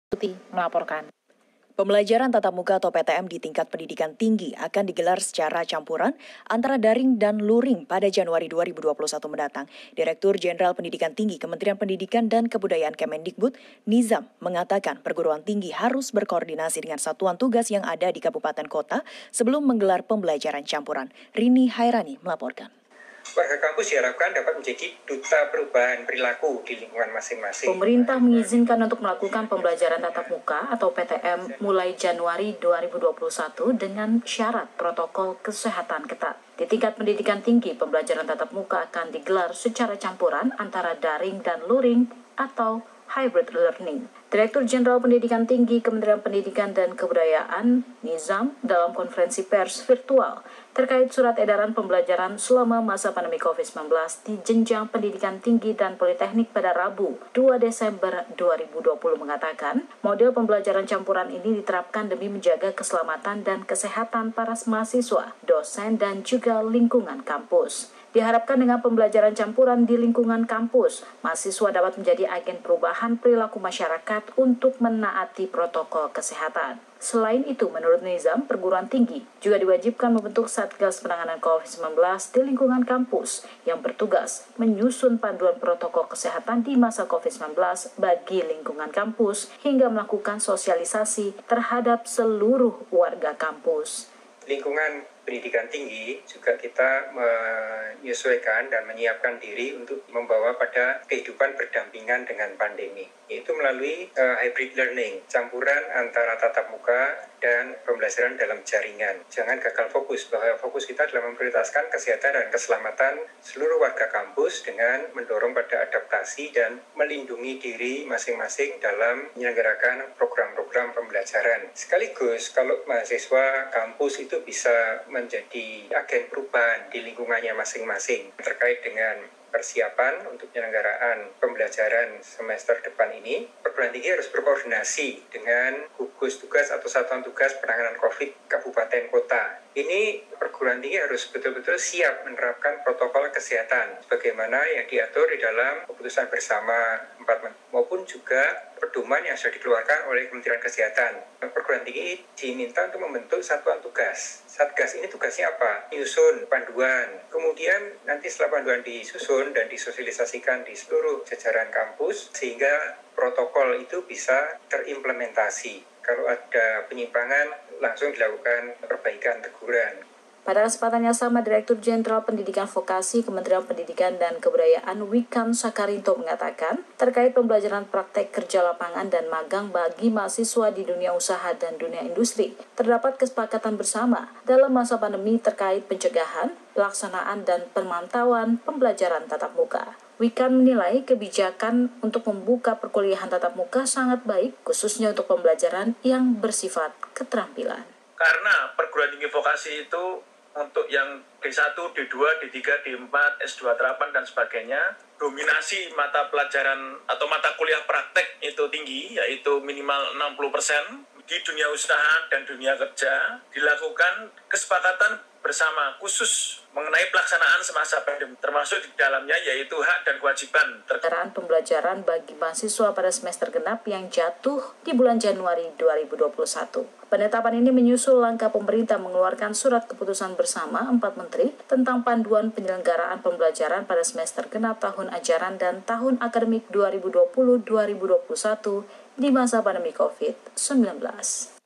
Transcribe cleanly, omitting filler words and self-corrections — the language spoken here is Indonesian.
Tuti melaporkan. Pembelajaran tatap muka atau PTM di tingkat pendidikan tinggi akan digelar secara campuran antara daring dan luring pada Januari 2021 mendatang. Direktur Jenderal Pendidikan Tinggi Kementerian Pendidikan dan Kebudayaan Kemendikbud, Nizam, mengatakan perguruan tinggi harus berkoordinasi dengan satuan tugas yang ada di kabupaten kota sebelum menggelar pembelajaran campuran. Rini Hairani melaporkan. Warga kampus diharapkan dapat menjadi duta perubahan perilaku di lingkungan masing-masing. Pemerintah mengizinkan untuk melakukan pembelajaran tatap muka atau PTM mulai Januari 2021 dengan syarat protokol kesehatan ketat. Di tingkat pendidikan tinggi, pembelajaran tatap muka akan digelar secara campuran antara daring dan luring atau hybrid learning. Direktur Jenderal Pendidikan Tinggi Kementerian Pendidikan dan Kebudayaan, Nizam, dalam konferensi pers virtual terkait surat edaran pembelajaran selama masa pandemi COVID-19 di jenjang pendidikan tinggi dan politeknik pada Rabu, 2 Desember 2020 mengatakan, model pembelajaran campuran ini diterapkan demi menjaga keselamatan dan kesehatan para mahasiswa, dosen, dan juga lingkungan kampus. Diharapkan dengan pembelajaran campuran di lingkungan kampus, mahasiswa dapat menjadi agen perubahan perilaku masyarakat untuk menaati protokol kesehatan. Selain itu, menurut Nizam, perguruan tinggi juga diwajibkan membentuk Satgas Penanganan COVID-19 di lingkungan kampus yang bertugas menyusun panduan protokol kesehatan di masa COVID-19 bagi lingkungan kampus hingga melakukan sosialisasi terhadap seluruh warga kampus. Lingkungan pendidikan tinggi juga kita menyesuaikan dan menyiapkan diri untuk membawa pada kehidupan berdampingan dengan pandemi, yaitu melalui hybrid learning, campuran antara tatap muka dan pembelajaran dalam jaringan. Jangan gagal fokus, bahwa fokus kita adalah memprioritaskan kesehatan dan keselamatan seluruh warga kampus dengan mendorong pada adaptasi dan melindungi diri masing-masing dalam menyelenggarakan program-program pembelajaran. Sekaligus kalau mahasiswa kampus itu bisa menjadi agen perubahan di lingkungannya masing-masing terkait dengan persiapan untuk penyelenggaraan pembelajaran semester depan ini, perguruan tinggi harus berkoordinasi dengan gugus tugas atau satuan tugas penanganan COVID kabupaten kota. Ini perguruan tinggi harus betul-betul siap menerapkan protokol kesehatan sebagaimana yang diatur di dalam keputusan bersama 4 maupun juga pedoman yang sudah dikeluarkan oleh Kementerian Kesehatan. Perguruan tinggi diminta untuk membentuk satuan tugas. Satgas ini tugasnya apa? Menyusun panduan. Kemudian nanti setelah panduan disusun dan disosialisasikan di seluruh jajaran kampus sehingga protokol itu bisa terimplementasi. Kalau ada penyimpangan langsung dilakukan perbaikan teguran. Pada kesempatan yang sama, Direktur Jenderal Pendidikan Vokasi Kementerian Pendidikan dan Kebudayaan Wikan Sakarinto mengatakan terkait pembelajaran praktek kerja lapangan dan magang bagi mahasiswa di dunia usaha dan dunia industri, terdapat kesepakatan bersama dalam masa pandemi terkait pencegahan, pelaksanaan, dan pemantauan pembelajaran tatap muka. Wikan menilai kebijakan untuk membuka perkuliahan tatap muka sangat baik, khususnya untuk pembelajaran yang bersifat keterampilan. Karena perguruan tinggi vokasi itu untuk yang D1, D2, D3, D4, S2 terapan dan sebagainya, dominasi mata pelajaran atau mata kuliah praktek itu tinggi, yaitu minimal 60%. Di dunia usaha dan dunia kerja dilakukan kesepakatan bersama khusus mengenai pelaksanaan semasa pandemi, termasuk di dalamnya yaitu hak dan kewajiban terkait pembelajaran bagi mahasiswa pada semester genap yang jatuh di bulan Januari 2021. Penetapan ini menyusul langkah pemerintah mengeluarkan surat keputusan bersama 4 menteri tentang panduan penyelenggaraan pembelajaran pada semester genap tahun ajaran dan tahun akademik 2020-2021 di masa pandemi COVID-19.